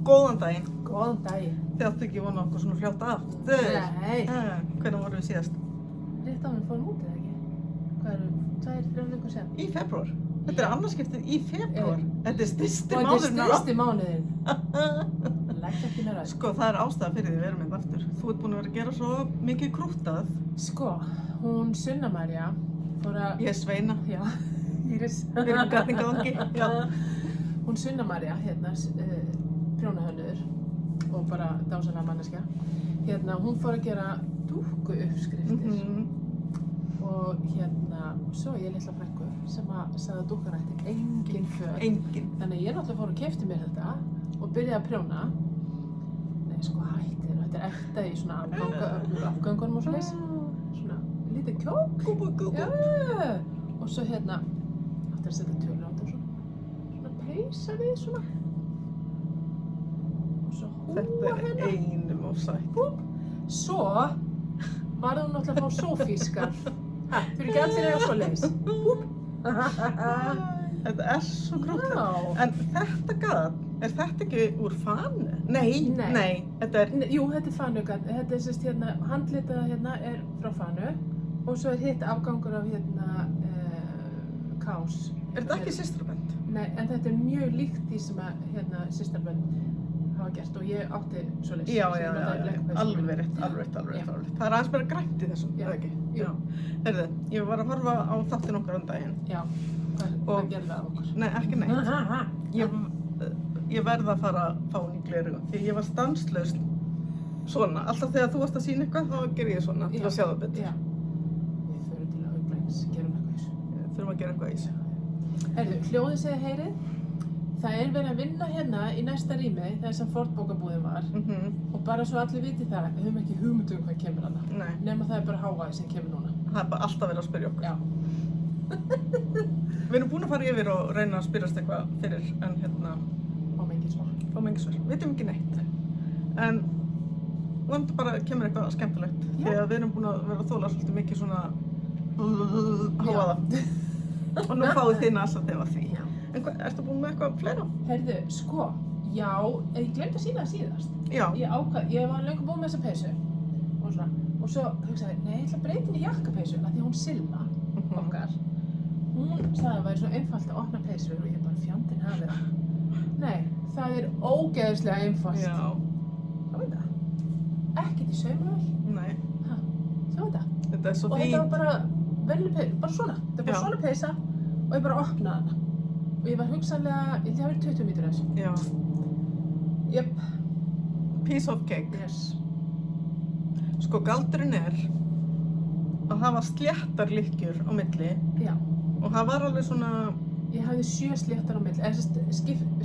Góðan daginn. Góðan daginn. Þið áttu ekki vona okkur svona fljótt aftur. Nei. Hvernig vorum við síðast? Rétt á við fórum út eða ekki? Hvað eru 2-3 vikur sen? Í febrúar. Þetta er annarskiptið í febrúar. Þetta er stysti Og mánuðurinn. þetta er stysti mánuðinn. Legg ekki mér að. Sko, það er ástæða fyrir því við erum hérna aftur. Þú ert búin að vera að gera svo mikið krúttað. Sko, hún Sunna María fór að... Ég er Sveina. Já, Íris. Við erum gatningavangi. Já. Hún Sunna María, hérna, prjónahönnuður og bara dásalega manneskja. Hérna, hún fór að gera dúkkuuppskriftir. Og hérna, svo ég litla frænku sem að sagði að dúkkan ætti engin föt. Engin. Þannig að ég náttúrulega fór og keypti mér þetta og byrjaði að prjóna. Nei, sko hætti þetta er ekta í svona afgöngunum og svoleiðis. Svona lítið kjók. Gúbú. Já. Og svo hérna, átti að setja tölur á þetta svona peysa við svona. Og svo húa Þetta er hérna. einum og sætt. Svo var hún náttúrulega að fá sofískar. Ha, þú eru ekki allir eiga svoleiðis. Þetta er svo krúttað. Já. En þetta gat, er þetta ekki úr fanu? Nei. Þetta er... Jú, þetta er fanugat. Þetta er sérst hérna, handlitaða hérna er frá fanu og svo er hitt afgangur af hérna kás. Er þetta ekki systrabönd? Nei, en þetta er mjög líkt því sem að hérna systarbönd hafa gert og ég átti svoleiðis. Já. Alveg rétt. Það er aðeins bara grænt í þessum, Já. eða ekki? Jú. Heyrðu, ég var að horfa á þáttinn okkar daginn. Já, hvað gerði það af okkur? Nei, ekki neitt. Ég verð að fara að fá hún í gleraugu. Því ég var stanslaust svona. Alltaf þegar þú varst að sýna eitthvað, þá ger ég svona til að sjá það betur. Já. Við förum til að auglæns, gerum eitthvað í þessu. Þurfum að gera eitthvað í þessu. Heyrðu, hljóðið segir heyrið. Það er verið að vinna hérna í næsta rými, þar sem Ford-bókabúðin var. Og bara svo allir viti það, við höfum ekki hugmynd um hvað kemur hana. Nei. Nema það er bara hávaði sem kemur núna. Það er bara alltaf verið að spyrja okkur. Já. Við erum búin að fara yfir og reyna að spyrjast eitthvað fyrir, en hérna, Fáum engin svar. fáum engi svör. Vitum ekki neitt. En vonandi bara kemur eitthvað skemmtilegt. Já. Því að við erum búin að vera að þola svolítið mikið svona hávaða. Og nú fáið þið nasa þegar því. Já. En ertu búin með eitthvað fleira? Heyrðu, sko, já, ég glemdi að sína það síðast. Já. Ég var löngu búin með þessa peysu og svona. Og svo hugsaði ég, nei, ég ætla að breyta henni í jakkapeysu, af því hún Silla okkar. Hún sagði að það væri svo einfalt að opna peysur og ég bara fjandinn hafi það. Nei, það er ógeðslega einfalt. Já. Sjá þetta? Ekkert í saumavél. Nei. Ha, sjá þetta? Þetta er svo Og þetta var fínt. bara venjuleg peysa, bara svona. Þetta var bara Já. svona peysa og ég bara opnaði hana. Og ég var hugsanlega, ég held ég hafi verið 20 mínútur þessu. Já. Jöp. Piece of cake. Yes. Sko galdurinn er að hafa sléttar lykkjur á milli Já. og það var alveg svona, Ég hafði 7 sléttar á milli.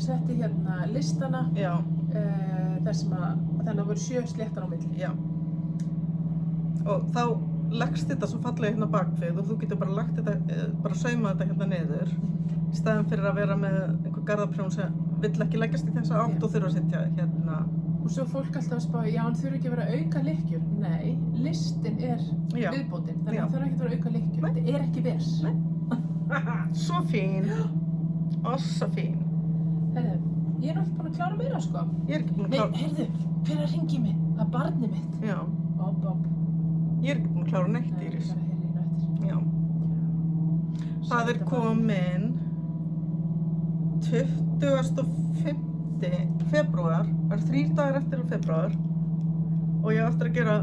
Setti hérna listana já, þannig að það voru 7 sléttar á milli. já. Og þá leggst þetta svo fallega hérna bakvið og þú getur bara lagt þetta, bara sauma þetta hérna niður í staðinn fyrir að vera með einhver garðaprjón sem vill ekki leggjast í þessa átt Já. og þurfa að sitja hérna. Og svo fólk alltaf að spá, já, hann þurfi ekki að vera að auka lykkjur. Nei, listin er Já. viðbótin, þannig Já. að það þarf ekki að vera að auka lykkjur. Nei. Þetta er ekki vers. Nei. Svo fín. Ossa fín. Heyrðu, ég er náttúrulega búin að klára meira, sko. Ég er ekki búin að Nei, klára, heyrðu, hver er að hringja í mig? Það er barnið mitt. já, Bob. ég er ekki búin að klára neitt, Nei, Íris. ég bara heyri í nættir. Já. Það er komin 25. febrúar, það er 3 dagar eftir febrúar og ég á eftir að gera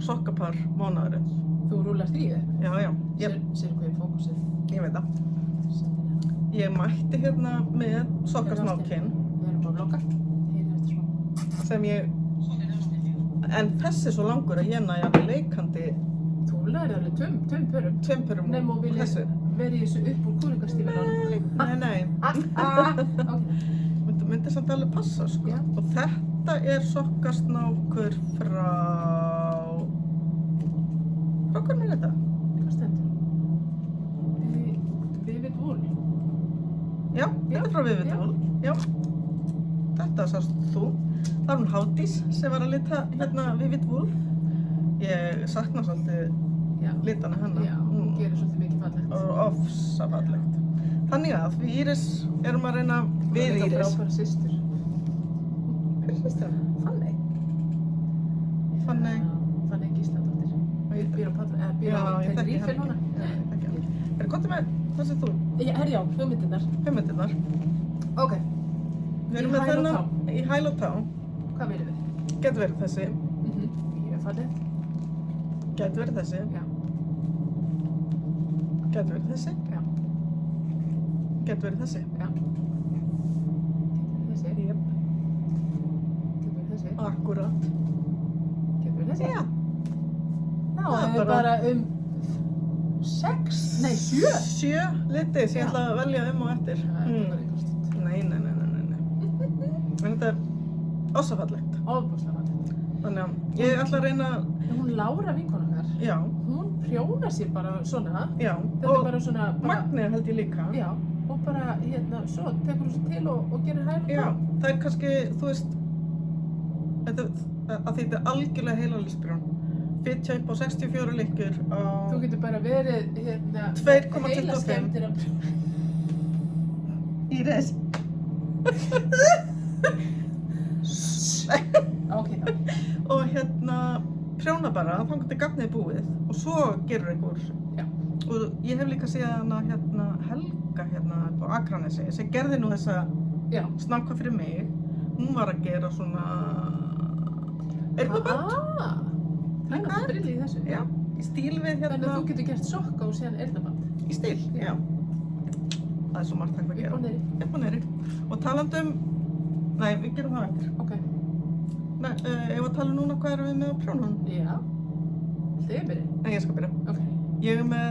sokkapar mánaðarins. Þú rúlar því þig? Já, Sér hvað er fókusið? ég veit það. Ég mætti hérna með sokkasnákinn Við erum að vlogga. Heyri eftir smá. sem ég, en þessi er svo langur að hérna ég alveg leikandi Þú lærir alveg tveim pörum. tveimpurum Nefn og vilja þessu. vera í þessu upp úr kúrikastífélagum. Nei. Ok. Myndi samt alveg passa, sko. Já. Og þetta er sokkasnákur frá hvernig er þetta? Hvað stendur? Vivid Wool. Já, þetta er frá Vivid já. Wool. Já. Þetta sást þú. Það var hún Hádís sem var að lita hérna Vivid Wool. Ég sakna svolítið Já. litana hennar. Já, hún gerir svolítið mikið fallegt. Og ofsa fallegt. Þannig að við Íris erum að reyna, við Íris, Frábæra systur. Fanney. Fanney Gísladóttir. Býr á Patri, eða býr á Tenerife núna. Já, ég þekki hana. Hvað með þessi þú? Já, hugmyndirnar. Hugmyndirnar. Ok. Við erum með þennan í hæl og tá. Hvað viljum við? Gæti verið þessi. Mjög fallið. Gæti verið þessi. Já. Gæti verið þessi. Já. Gæti verið þessi. Já. Getur þessi. Jep. Getur þessi. Akkúrat. Getur þessi. Já. Þá Það er erum við bara 6, nei 7. 7 liti sem ég ætla að velja og eftir. Það er bara einhver stund. Nei. En þetta er ossafallegt. Ofboðslega fallið. Þannig að ég ætla að reyna, Hún Lára vinkona okkar, já, hún prjónar sér bara svona. já. Þetta er bara svona, Magnið held ég líka. Já, og bara svo tekur hún sér til og gerir hæl og Já, tá. það er kannski, þú veist, að þetta er algjörlega heilalýsprjón. Fitja upp á 64 lykkjur á... Þú getur bara verið 2,25. heilaskemmtir að prjóna. Íris. Ok þá. Og prjóna bara, þannig til gagnið er búið og svo gerur einhver. Já. Og ég hef líka séð hana Helga á Akranesi sem gerði nú þessa Já. snakka fyrir mig. Hún var að gera svona eyrnabönd. Það er náttúrulega drill í þessu. Já, í stíl við Þannig að þú getur gert sokka og síðan eyrnaband. Í stíl, Já. já. Það er svo margt hægt að gera. Upp og niðri. Upp og niðri. Og talandi nei, við gerum það eftir. Ok. Nei, ef að tala núna hvað erum við með á prjónunum? Já. Viltu ég byrja? Nei, ég skal byrja. Ok. Ég er með,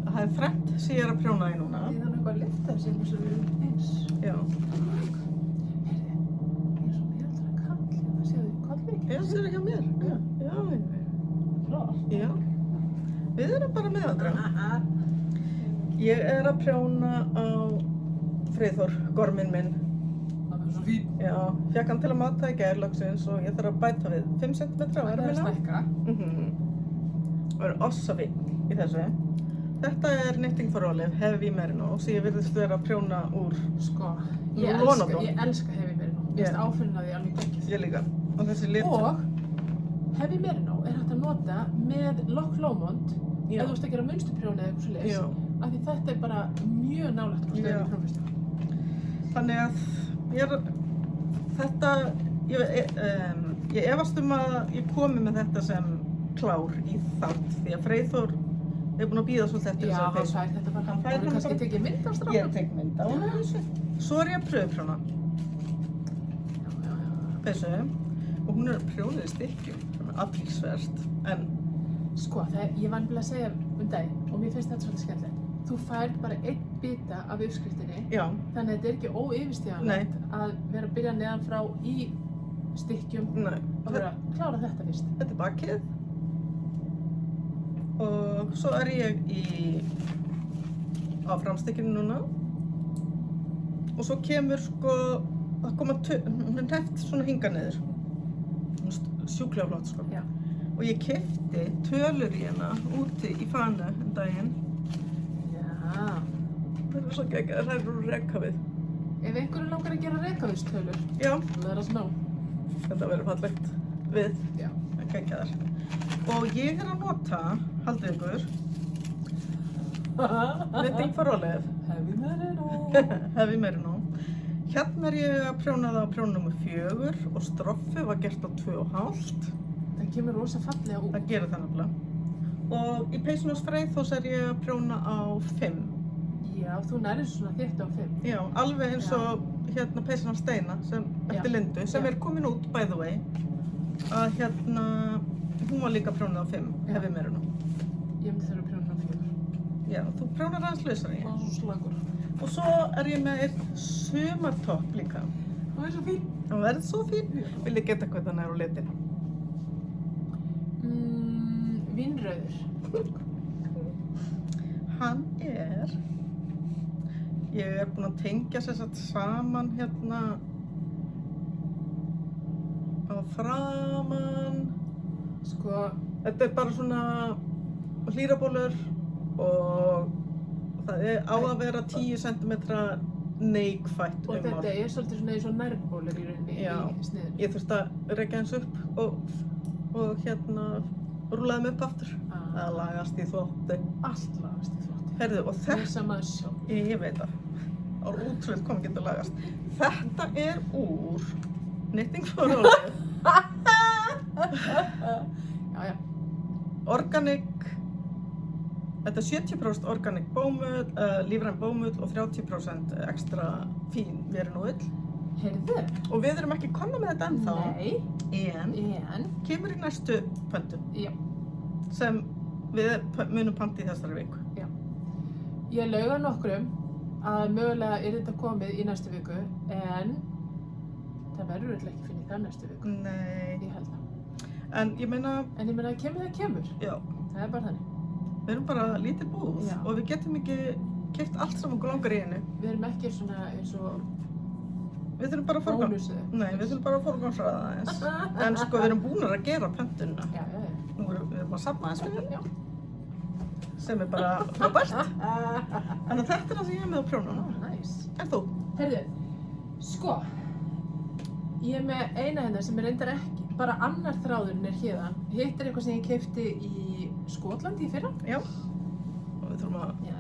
það er þrennt sem ég er að prjóna í núna. Því þannig eitthvað að lyfta þessi eins og við erum eins. Já. Heyrðu, ég er svo meðaldra kall hérna, séðu, kollviki. Já, það er ekki á mér. Já. Flott. Já. Við erum bara meðaldra. Ég er að prjóna á Freyþór, gorminn minn. Það er svo fín. Já, fékk hann til að mata í gær loksins og ég þarf að bæta við 5 cm á Það er að ermina. stækka. Og er ossafín í þessu. Þetta er Knitting for Olive, Heavy Merino, sem ég virðist vera að prjóna úr. Sko, Nú ég vonar elska þú. Heavy Merino. Mér finnst áferðin af því alveg geggjuð. Ég líka. Og þessi lit. Og Heavy Merino er hægt að nota með Loch Lomond Já. ef þú ert að gera munsturprjóni eða eitthvað svoleiðis. Já. Af því þetta er bara mjög nálægt hvort Já. öðru prjónfesta. Þannig að ég efast að ég komi með þetta sem klár í þátt því að Freyþór er búinn að bíða svolítið eftir Já, hann peysu. fær þetta bara. Hann fær Hann hana kannski bara. tekið mynd af Ég stráknum. tek mynd á hana þessu. Svo er ég að pröfuprjóna peysu og hún er prjónuð í stykkjum, sem er athyglisvert, en Sko, ég var nefnilega að segja daginn og mér finnst þetta svolítið skemmtilegt. Þú fær bara einn bita af uppskriftinni, já, þannig að þetta er ekki óyfirstíganlegt að vera að byrja neðan frá í stykkjum nei. og vera að klára þetta fyrst. Þetta er bakið og svo er ég á framstykkinu núna og svo kemur það koma hún er hneppt svona hingað niður. Hún er sjúklega flott sko. Já. Og ég keypti tölur í hana úti í Fanu daginn. Já. Það er svo geggjað, það eru rekavið. Ef einhverju langar að gera rekavistölur, Já, let us know. þetta verður fallegt við. Já. Geggjaðar. Og ég er að nota, haldið ykkur, Knitting for Olive. Heavy Merino. Heavy Merino. Hérna er ég að prjóna það á prjón nr. 4 og stroffið var gert á 2,5. Það kemur rosa fallega út. Það gerir það nefnilega. Og í peysunars Freyþórs er ég að prjóna á 5. Já, þú nærið svona þétt á 5. Já, alveg eins og peysunar Steina eftir Já. Lindu sem Já. er komin út by the way. Að hún var líka prjónað á 5, Já. Heavy Merino. Ég myndi þurfa að prjóna á 4. Já, þú prjónar aðeins lausari. Það er svo slagur. Og svo er ég með einn sumartopp líka. Það er svo fín. Það verður svo fín. Vil ég geta hvað þannig er á litin? Vínrauður. Hann er... Ég er búin að tengja sér satt saman á framan. Sko, Þetta er bara svona hlýrabólur og það er á að vera 10 cm neikvætt og þetta ummál. er svolítið svona eins og nærbólur í rauninni Já. í sniðinu. Ég þurfti að rekja eins upp og og rúlaði mig upp aftur. Það lagast í þvotti. Allt lagast í þvotti. Herðu, og Það þetta, er samaður sjálf. ég veit það, á útrúlega kom ekki að lagast. Þetta er úr Knitting for Olive. Já. Organic, þetta er 70% organic bómull, lífræn bómull og 30% ekstra fín verinúll. Heyrðu? Og við erum ekki komna með þetta ennþá, Nei. en kemur í næstu pöntu Já. sem við munum panta í þessari viku. Já. Ég lauga nokkrum að mögulega þetta komið í næstu viku, en það verður öll ekki fyrir það næstu viku. Nei, Ég held það. en ég meina, En ég meina, kemur það kemur. já, Það er bara þannig. við erum bara lítil búð Já. og við getum ekki keypt allt sem okkur langar í einu. Við erum ekki svona eins og Við þurfum bara að forgang... bónusið. Nei, við þurfum bara að forgangsraða aðeins. En sko, við erum búnar að gera pöntuna. Já. Nú við erum að safna aðeins fyrir, Já. sem er bara frábært. Þannig að þetta er það sem ég er með á prjónuna. Næs. En þú? Herðu, sko, ég er með eina hérna sem er reyndar ekki, bara annar þráðurinn er hérðan. Hitt er eitthvað sem ég keypti í Skotlandi í fyrra. Já. Og við þurfum að Já.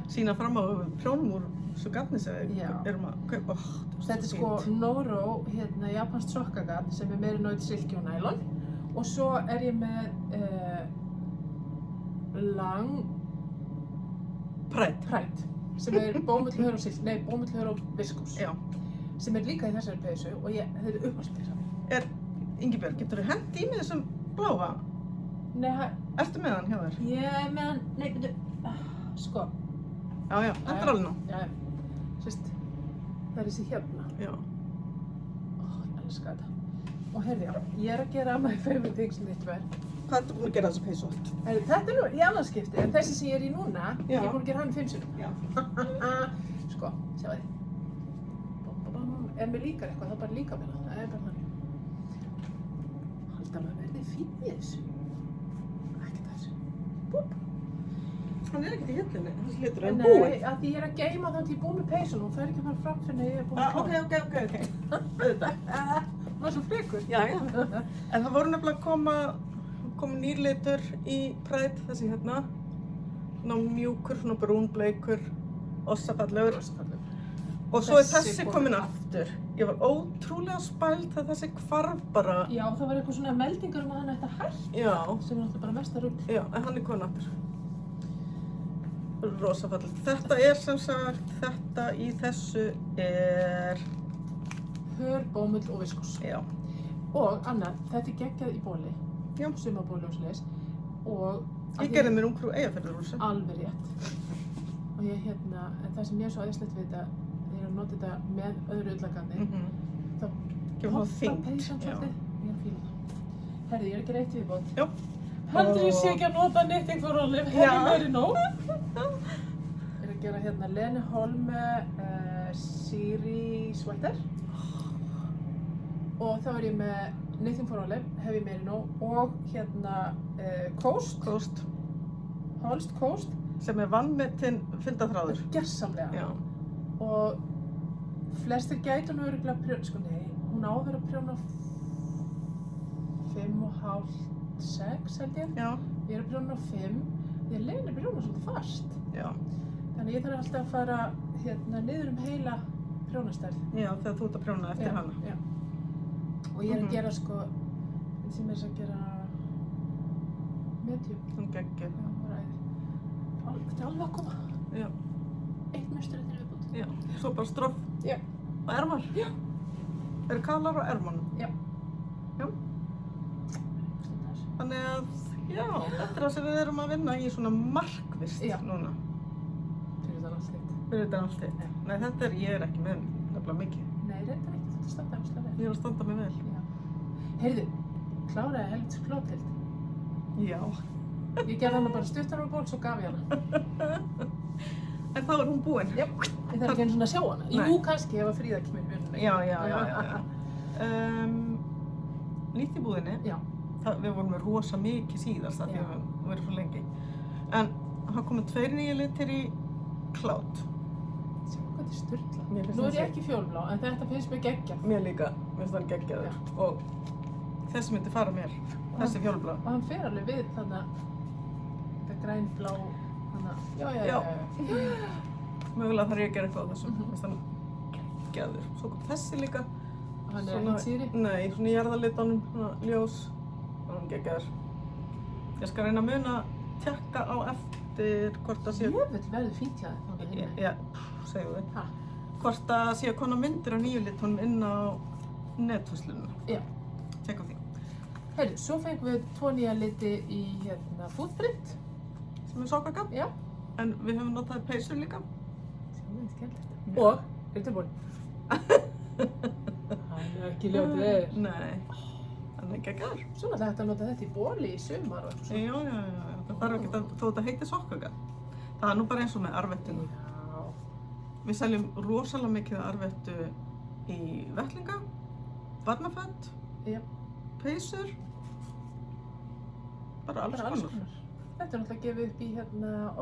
sína fram á prjónum úr svo gatni sem við Já. erum að kaupa. Þetta er sko Noro, japanskt sokkagat sem er merinoid, silki og nælon. Og svo er ég með lang Pride. sem er bómull, hör og silki, nei, bómull, hör og viskús. Já. Sem er líka í þessari peysu og þetta er uppáhaldspeysa. Ingibjörg, getur þú hent í mig þessum bláa? Nei, Ertu með hann hjá þér? ég er með hann, nei, byrju, sko. Já, þetta er alveg ná. Já. Sérst, það er þessi hérna. Já. Ég elska þetta. Og heyrðu, já, ég er að gera my favorite things in this world. Hvað ertu búin að gera þessu peysu átt? Þetta er nú í annað skipti, en þessi sem ég er í núna, Já. ég er búin að gera hann 5 sinnum. Já. Sko, sjáu þið. Ef mér líkar eitthvað, þá bara líkar mér það. Það er bara þannig. Halda maður verði fínn í þessu. Ekkert að þessu. Búp. Hann er ekkert í hillinni, þessi litur er Nei, búinn. að því ég er að geyma þannig að ég er búin með peysun og það er ekki að fara fram fyrir að ég er búin að Ok. Auðvitað. Það var svo frekur. Já. En það voru nefnilega kom nýr litur í Pride, þessi hérna. Ná mjúkur, svona brúnbleikur, ossafallegur. Og svo er þessi komin aftur. Ég var ótrúlega spæld þegar þessi hvarf bara. Já, það var eitthvað svona meldingur um að hann ætti að hætta. Já. Sem er náttúrulega bara mesta rugl. Já, en hann er komin aftur. Rosa fallegt. Þetta er sem sagt, þetta í þessu er... Hör, bómull og viskús. Já. Og annað, þetta er geggjað í bóli. Já. Sumarbóli og svoleiðis. Og... Ég gerði mér Ungfrú Eyjafjarðarhúsi. Alveg rétt. Og ég en það sem ég er svo æðislegt við þetta, þegar ég er að nota þetta með öðru ullagarni, þá Gefur það hoppa þyngd. peysan Já. svolítið. Ég er að fíla það. Herði, ég er ekki reitt viðbót. Já. Heldur ég sé ekki að nota Knitting for Olive, hef ég meiri nóg. Ég er að gera hérna Lene Holme Siri Sweater. Og þá er ég með Knitting for Olive, hef ég meiri nóg. Og hérna Coast, Holst Coast. Sem er vannmetinn fylgdaþráður. Gersamlega. Já. Og flestir gætu nú örugglega prjóna, sko nei, hún á að vera að prjóna 5,5, 6 held ég. Já. Ég er að prjóna 5, því að Lene prjóna svolítið fast. Já. Þannig ég þarf alltaf að fara niður heila prjónastærð. Já, þegar þú ert að prjóna eftir hana. Já. Og ég er að gera sko, sem er að gera medium. Hún geggjuð. Já, bara æðið. Þetta er alveg að koma. Já. Eitt munstur eftir viðbútt. Já. Svo bara stroff. Já. Og ermar. Já. Eru kalar á ermanum. Já. Já. Þannig að, já, þetta er það sem við erum að vinna í svona markvist núna. Fyrir þetta allt þitt. Fyrir þetta allt þitt. Nei, þetta er, ég er ekki með nefnilega mikið. Nei, reyndar ekki, þetta standa áslega vel. Ég er að standa mig vel. Já. Heyrðu, kláraði helvits klótild. Já. Ég gerði hana bara stuttan á ból, svo gaf ég hana. En þá er hún búin. Já. Ég þarf ekki einu svona að sjá hana. Nei. Jú, kannski ef að Fríða kemur í vinnunni. Já. Nýtt í búðinni. Já. Við vorum með rosa mikið síðast af því að við verðum svo lengi. En það komið 2 nýju litir í Cloud. Sjá hvað þetta er sturlað. Mér finnst Nú er þessi- ég ekki fjólblá, en þetta finnst mér geggjað. Mér líka, mér finnst það geggjaður. Og þessi myndi fara mér. þessi fjólblá. Og hann fer alveg við þannig þetta grænblá þannig, já. Mögulega þarf ég að gera eitthvað á þessum, þess að geður. Svo kom þessi líka. Hann ekki síðri? Nei, svona í jarðalitunum, svona ljós. Og hann geggjaður. Ég skal reyna að muna tjekka á eftir hvort það sé... Jöfull verður fínt hjá þér þannig hinni. Já, segjum við. Ha? Hvort það sé að koma myndir á nýju litunum inn á nethuslunum. Já. Tjekka á því. Heyrðu, svo fengum við 2 nýja liti í Footprint. Sem er sokkaka. Já. En við höfum notað peysur líka. Sjáum við skemmtilegt. Og, er tilbúin? Hann er ekki ljótið. Nei. Hann er geggjaður. Svo náttúrulega hægt að nota þetta í bóli í sumar og eitthvað Já. Það þarf ekki að, þó þetta heitir sokkaka. Það er nú bara eins og með arvettinu. Já. Við seljum rosalega mikið arvettu í vettlinga, barnaföt, peysur, bara alls konar. Þetta er náttúrulega gefið upp í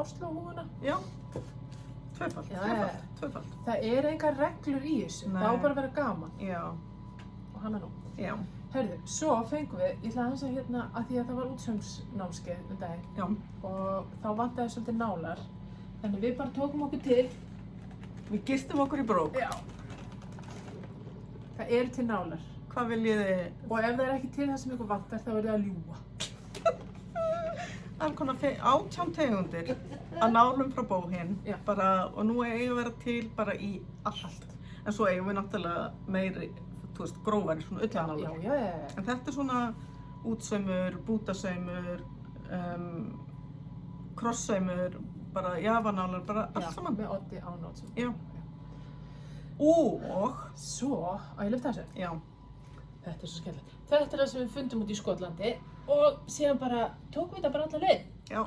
Oslo-húfuna. Já, tvöfalt. Það er engar reglur í þessu, það á bara að vera gaman. Já. Og hann er nú. Já. Heyrðu, svo fengum við, ég ætla aðeins að að því að það var útsömsnámskeið daginn. Já. Og þá vantaði svolítið nálar. Þannig við bara tókum okkur til. Við gistum okkur í brók. Já. Það eru til nálar. Hvað viljið þið? Og ef það er ekki til það sem ykkur vantar, þá er það að ljúga. Alls konar 18 tegundir að nálum frá bóhinn. Bara, og nú eigum við að vera til bara í allt. En svo eigum við náttúrulega meiri, þú veist, grófari, svona ullanálar. Já. En þetta er svona útsaumur, bútasaumur, krossaumur, bara jafanálar, bara allt saman. Með oddi á nótsum. Já. Og svo, á ég lyfta þessu? Já. Þetta er svo skemmtilegt. Þetta er það sem við fundum út í Skotlandi og síðan bara tókum við þetta bara alla leið. Já.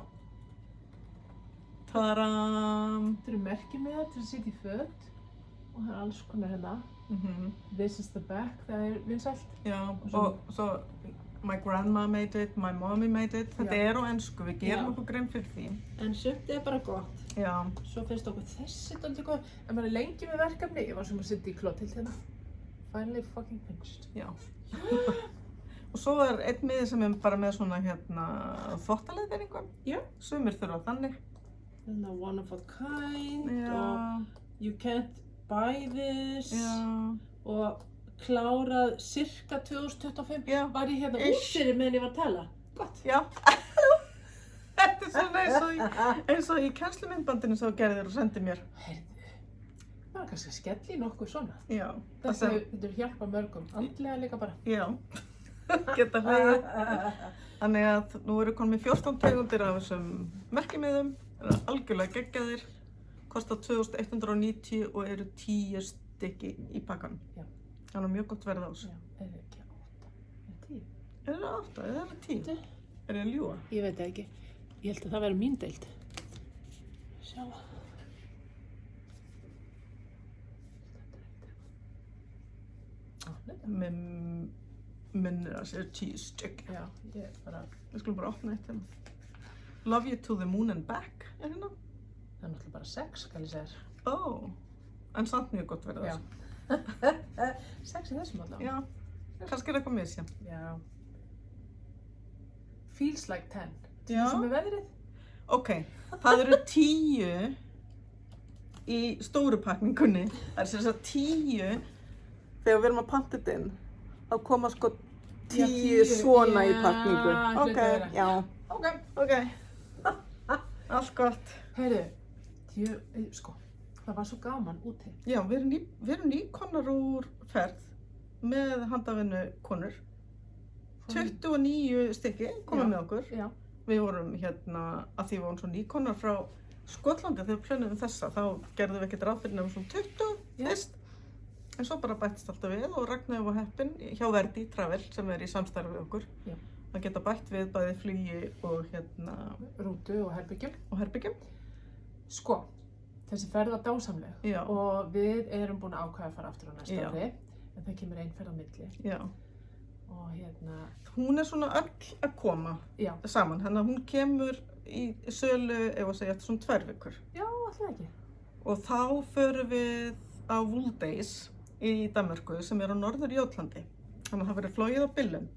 Tadam! Þetta eru merkimiðar til að setja í föt og það er alls konar hérna. This is the back, það er vinsælt. Já, og svo my grandma made it, my mommy made it. Þetta er á ensku, við gerum okkur grein fyrir því. En sumt er bara gott. Já. Svo finnst okkur þessi dálítið gott. En maður er lengi með verkefni, ég var sem að sitja í Klótild hérna. Finally fucking finished. Já. Og svo er einn miði sem er bara með svona þvottaleiðbeiningu. Já. Sumir þurfa þannig. Þannig að one of a kind og you can't buy this. Já. Og klárað cirka 2025. Já. Var ég hérna út fyrir meðan ég var að tala. Gott. Já. Þetta er svona eins og í kennslumyndbandinu sem þú gerðir og sendið mér. Heyrðu, það var kannski að skella í nokkuð svona. Já. Þetta er hjálpa mörgum, andlega líka bara. Já, geta hlegið. Þannig að nú eru komin 14 tegundir af þessum merkimiðum. Það eru algjörlega geggjaðir. Kosta 2190 og eru 10 stykki í pakkanum. Já. Þannig að mjög gott verð á þessu. Já, er það ekki 8? Er það 8 eða er það 10? Er ég að ljúga? Ég veit það ekki. Ég held að það væri mín deild. Sjá. Með minnir að sér 10 stykki. Já, ég bara... Við skulum bara opna eitt hérna. Love you to the moon and back er hérna. Það er náttúrulega bara 6, skal ég segja. Ó, en samt mjög gott verð á þessu. 6 í þessum allavega. Já, kannski er eitthvað misja. Já. Feels like 10. Já. Sem er veðrið. Ok, það eru 10 í stóru pakningunni. Það er sem sagt 10 þegar við erum að panta þetta inn. Þá koma sko 10 svona í pakningu. Ok, já. Ok. Allt gott. Heyrðu, sko, það var svo gaman úti. Já, við erum nýkomnar úr ferð með handavinnu konur. 29 stykki komið með okkur. Já. Við vorum hérna, að því við vorum svo nýkomnar frá Skotlandi þegar við plönuðum þessa, þá gerðum við ekkert ráð fyrir nefnum svona 20 fyrst. En svo bara bættist alltaf við og Ragnheiður var heppin hjá Verdi Travel sem er í samstarfi við okkur. Já. Það geta bætt við bæði flugi og rútu og herbyggjum. Sko, þessi ferð var dásamleg. Já. Og við erum búin að ákveða að fara aftur á næsta ári. En það kemur ein ferð á milli. Já. Og hún er svona öll að koma saman. Þannig að hún kemur í sölu, ef að segja, eftir svona 2 vikur. Já, alltaf ekki. Og þá förum við á Wooldays í Danmörku sem er á Norður-Jótlandi. Þannig að það verður flogið á Billund.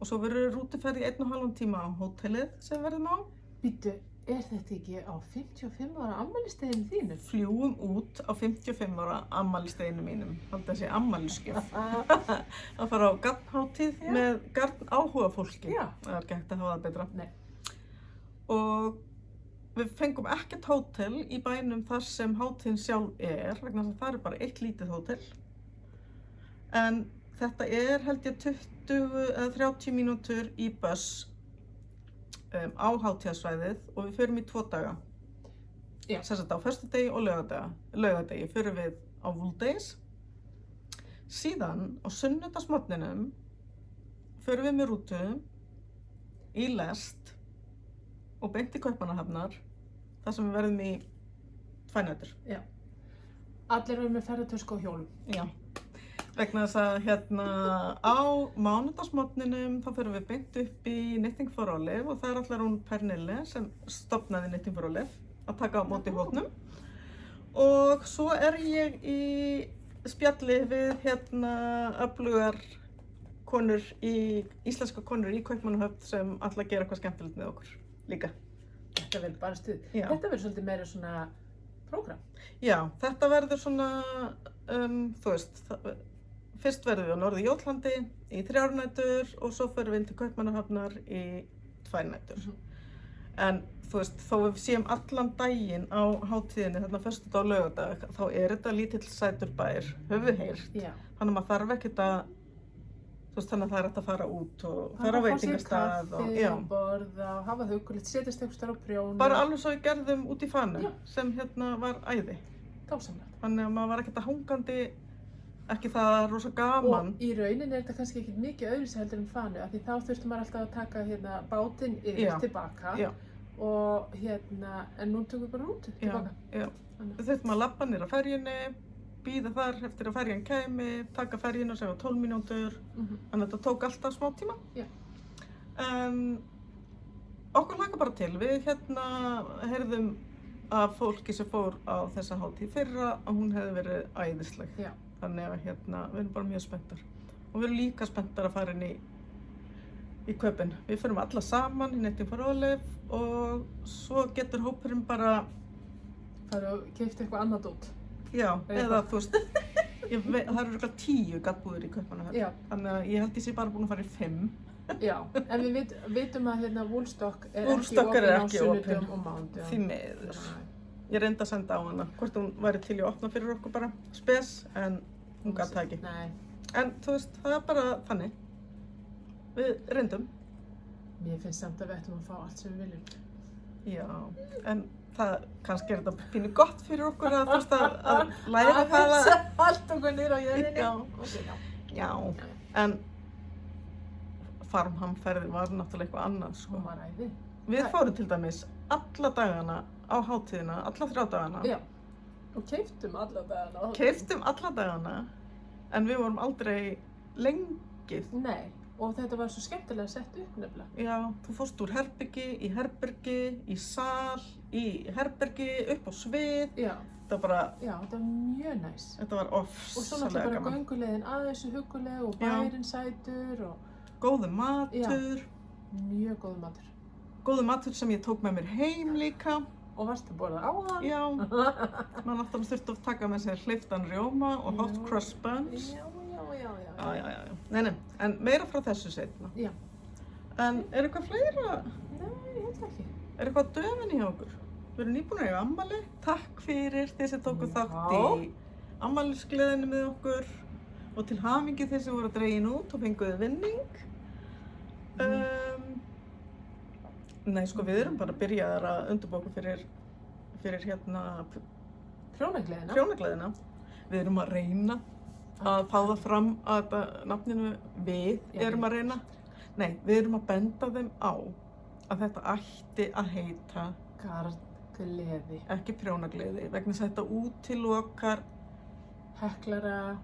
og svo verður rútuferð í 1,5 tíma á hótelið sem við verðum á. Býttu, er þetta ekki á 55 ára afmælisdeginum þínu? Fljúum út á 55 ára afmælisdeginu mínum, haldið þessi afmælisgjöf. Að fara á garnhátíð Já. með garn áhuga fólki. Já. Það er ekki hægt að hafa það betra. Nei. Og við fengum ekkert hótel í bænum þar sem hátíðin sjálf er, vegna þess að það er bara eitt lítið hótel. En þetta er held ég 20 eða 30 mínútur í buss á hátíðasvæðið og við förum í 2 daga. Já. Sem sagt á föstudegi og laugardegi förum við á Wooldays. Síðan á sunnudagsmorgninum förum við með rútu í lest og beint í Kaupmannahafnar þar sem við verðum í 2 nætur. Já. Allir eru með ferðartösku og hjólum. Já. Vegna þess að á mánudagsmorgninum þá förum við beint upp í Knitting for Olive og það er allar hún Pernille sem stofnaði Knitting for Olive að taka á móti hópnum. Og svo er ég í spjalli við öflugar konur íslenska konur í Kaupmannahöfn sem ætla að gera eitthvað skemmtilegt með okkur líka. Þetta verður bara stuð. Já. Þetta verður svolítið meira svona prógram. Já, þetta verður svona, þú veist, fyrst verðum við á Norður-Jótlandi í 3 nætur og svo förum við inn til Kaupmannahafnar í 2 nætur. En þú veist, þó við séum allan daginn á hátíðinni, þarna föstudag og laugardag, þá er þetta lítill sætur bær, höfum við heyrt. Já. Þannig að maður þarf ekkert að, þú veist, þannig að það er hægt að fara út og fara á veitingastað og, kaffi og borða og hafa það huggulegt, setjast einhvers staðar á prjónu. Bara alveg svo við gerðum út í Fanu, Já. sem var æði. Dásamlegt. Þannig að maður var ekkert að hangandi, ekki það rosa gaman. Og í rauninni er þetta kannski ekkert mikið öðruvísi heldur en Fanu, af því þá þurftum maður alltaf að taka bátinn yfir Já. tilbaka. Já. Og en nú tökum við bara rútu tilbaka. Já. Við þurftum að labba niður á ferjunni, bíða þar eftir að ferjan kæmi, taka ferjuna sem var 12 mínútur, þannig að þetta tók alltaf smá tíma. Já. En okkur hlakar bara til, við heyrðum af fólki sem fór á þessa hátíð fyrra að hún hefði verið æðisleg. Já. Þannig að við erum bara mjög spenntar. Og við erum líka spenntar að fara inn í kaupin. Við förum alla saman í Knitting for Olive og svo getur hópurinn bara, Það eru keypt eitthvað annað út. já, eða þú veist, það eru eitthvað 10 gaddbúðir í Kaupmannahöfn. Já. Þannig að ég held ég sé bara búin að fara í 5. Já, en við vitum að Woolstock er Woolstock er ekki ekki opin á opin. sunnudum og mánudum. Því miður. Ég reyndi að senda á hana, hvort hún væri til í að opna fyrir okkur bara, spes, en hún gat það ekki. Nei. En þú veist, það er bara þannig. Við reyndum. Mér finnst samt að við ættum að fá allt sem við viljum. Já, en það kannski er þetta pínu gott fyrir okkur að þú veist að læra það að... Allt okkur niður á jörðinni. Já. Okay, Já, en farmhamferðin var náttúrulega eitthvað annað, sko. Hún var æði. Við fórum til dæmis alla dagana á hátíðina, alla 3 dagana. Já. Og keyptum alla dagana. Keyptum alla dagana, en við vorum aldrei lengið. Nei, og þetta var svo skemmtilega sett upp nefnilega. Já, þú fórst úr herbergi, í sal, í herbergi, upp á svið. Já. Þetta var bara, Já, þetta var mjög næs. Þetta var Og svo ofsalega náttúrulega bara gaman. gönguleiðin aðeins hugguleg og Já. bærinn sætur og Góður matur, mjög góð matur. góður matur sem ég tók með mér heim líka. Og varst að borða á hann. Já, maður náttúrulega þurfti að taka með sér hleyptan rjóma og hot Já. cross buns. Já. Já. Nei, en meira frá þessu seinna. Já. En er eitthvað fleira? Nei, ég held ekki. Er eitthvað á döfinni hjá okkur? Við erum nýbúin að eiga ammali. Takk fyrir þeir sem tóku Já. þátt í ammælisgleðinni með okkur og til hamingju þeir sem voru að dregin út og fenguðu vinning. Nei, sko við erum bara byrjaðar að undirbúa okkur fyrir Prjónagleðina. prjónagleðina. Við erum að reyna að fá það fram að nafninu við Já, erum að reyna. Nei, við erum að benda þeim á að þetta ætti að heita Garngleði. ekki prjónagleði vegna þess að þetta útilokar Heklara.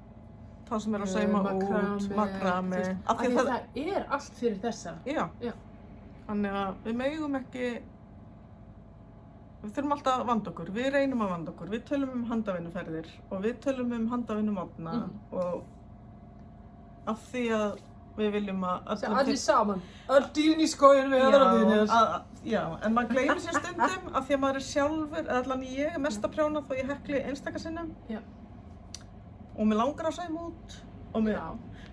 þá sem er að sauma út, makrami. Af því það er allt fyrir þessa. Já. Já. Þannig að við megum ekki, við þurfum alltaf að vanda okkur, við reynum að vanda okkur, við tölum um handavinnuferðir og við tölum um handavinnumotna og af því að Við viljum að Allir saman, öll dýrin í skóginum við aðra Já, en maður gleymir sér stundum af því að maður er sjálfur, eða allan ég er mest að prjóna þó ég hekli einstaka sinnum. Já. Og mér langar að sauma út og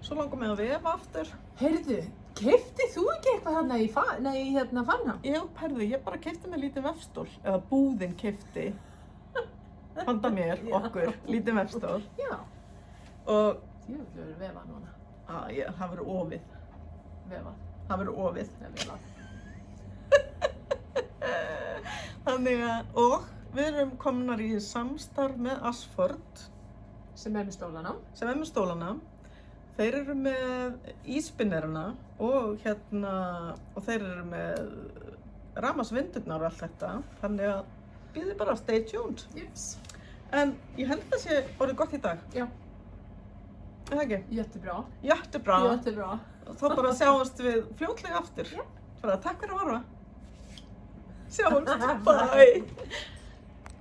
svo langar mig að vefa aftur. Heyrðu, keyptið þú ekki eitthvað þarna í Farnham? Já, heyrðu, ég bara keypti mér lítinn vefstól, eða búðin keypti handa mér, okkur, lítinn vefstól. Já. Og Jú, þú verður vefað núna. Það verður ofið. Vefað. Það verður ofið. Það er vefað. Þannig að, og við erum komnar í samstarf með Ashford Sem er með stólana. Þeir eru með íspinneruna og og þeir eru með rafmagnsvindurnar og allt þetta. Þannig að bíðið bara, stay tuned. Jips. En ég held að sé orðið gott í dag. Já. Er það ekki? Jättebra. Jättebra. Þá bara sjáumst við fljótlega aftur. Já. Takk fyrir að horfa. Sjáumst. Bye.